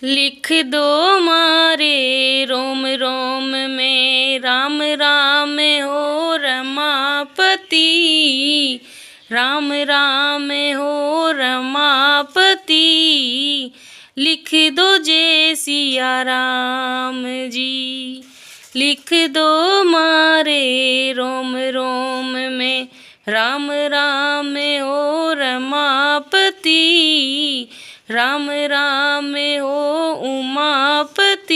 लिख दो मारे रोम रोम में राम राम हो रमापति। राम राम हो रमापति। लिख दो जय सिया राम जी। लिख दो मारे रोम रोम में राम राम हो रमापति। राम राम हो उमापति।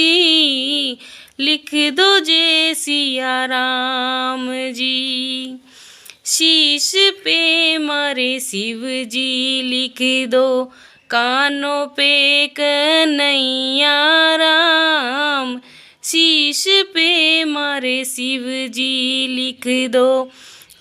लिख दो जय सिया राम जी। शीश पे मारे शिव जी लिख दो कानों पे कन्हैया राम। शीश पे मारे शिव जी लिख दो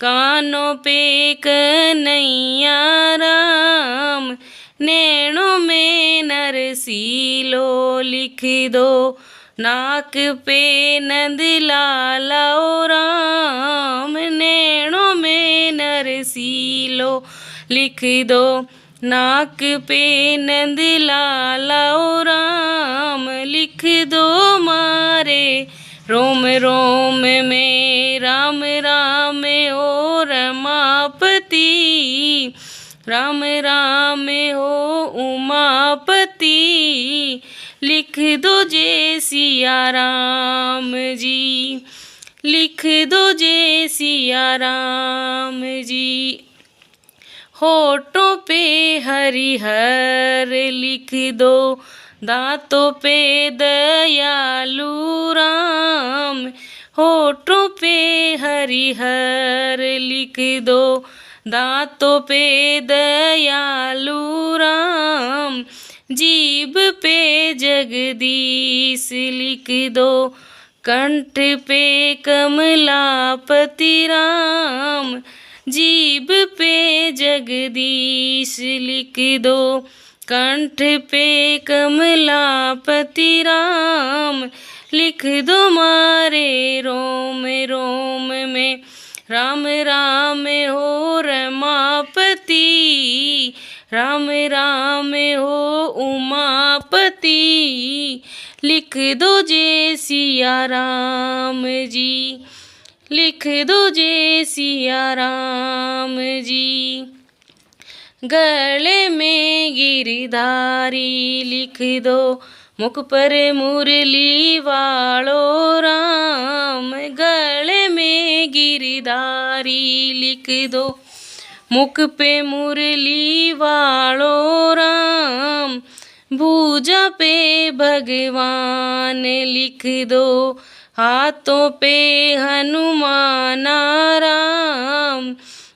कानों पे कन्हैया राम। नैनों में नरसीलो लिख दो नाक पे नंदलाला ओ राम। नैनों में नरसीलो लिख दो नाक पे नंदलाला ओ राम। लिख दो मारे रोम रोम में राम राम ओ रमापति। राम राम हो उमापति। लिख दो जय सिया राम जी। लिख दो जय सिया राम जी। होठों पे हरिहर लिख दो दांतों पे दयालु राम। होठों पे हरिहर लिख दो दांतों पे दयालु राम। जीभ पे जगदीश लिख दो कंठ पे कमलापति राम। जीभ पे जगदीश लिख दो कंठ पे कमलापति राम। लिख दो मारे रोम रोम में राम राम हो रमापति। राम राम हो उमापति। लिख दो जय सिया राम जी। लिख दो जय सिया राम जी। गले में गिरधारी लिख दो मुख पर मुरली वालो राम। गले में गिरधारी लिख दो मुख पे मुरली वालो राम। भुजा पे भगवान लिख दो हाथों पे हनुमान राम।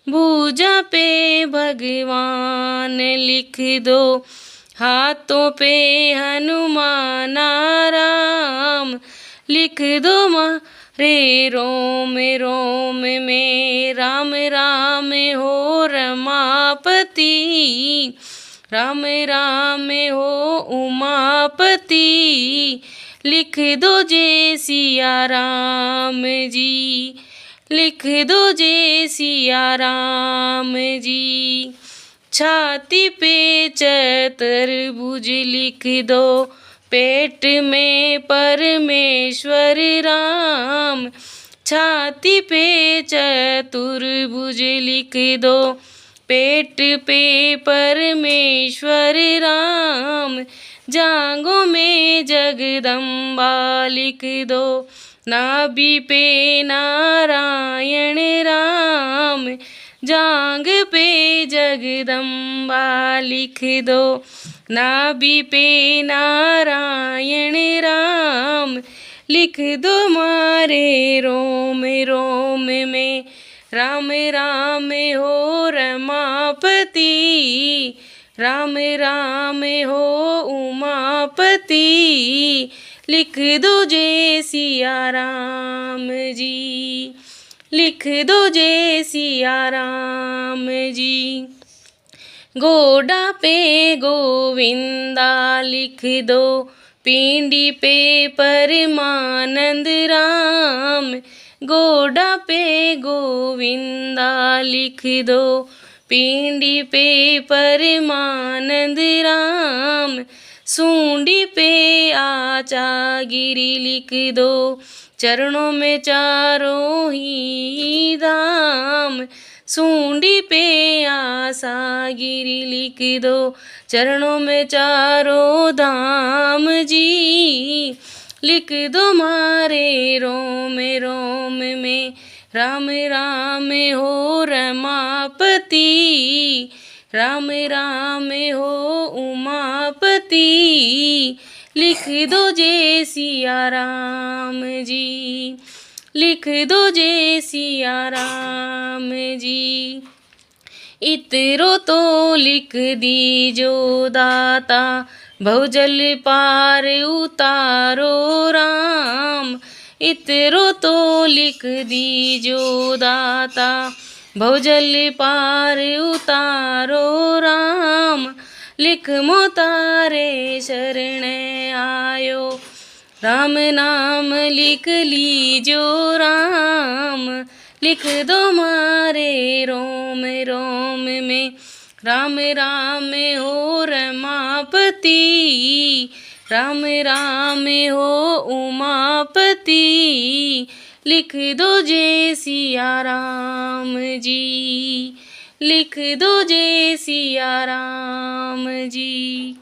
भुजा पे भगवान लिख दो हाथों पे हनुमान राम। लिख दो मारे रोम रोम में राम राम हो रमापति। राम राम हो उमापति। लिख दो जय सिया राम जी। लिख दो जय सिया राम जी। छाती पे चतुर्भुज लिख दो पेट में परमेश्वर राम। छाती पे चतुर्भुज लिख दो पेट पे परमेश्वर राम। जांघों में जगदम्बा लिख दो नाभि पे नारायण राम। जांघ पे जगदम्बा लिख दो नाभि पे नारायण राम। लिख दो मारे रोम रोम में राम राम हो रमापति। राम राम हो उमापति। लिख दो जय सिया राम जी। लिख दो जय सिया राम जी। गोडा पे गोविंदा लिख दो पिंडी पे परमानंद राम। गोडा पे गोविंदा लिख दो पिंडी पे परमानंद राम। सूंडी पे आचा गिरी लिख दो, चरणों में चारों ही धाम। सूंडी पे आशा गिरी लिख दो, चरणों में चारों धाम जी। लिख दो मारे रोम रोम में, राम राम हो रमापति, राम राम हो उमापति। लिख दो जय सिया राम जी, लिख दो जय सिया राम जी। इतरो तो लिख दीजो दाता, भवजल पार उतारो राम। इतरो तो लिख दीजो दाता, भवजल पार उतारो राम। लिख मोतारे शरण आयो, राम नाम लिख लीजो राम। लिख दो मारे रोम रोम में, राम राम हो रमापति, राम राम हो उमापति। लिख दो जय सिया राम जी, लिख दो जय सिया राम जी।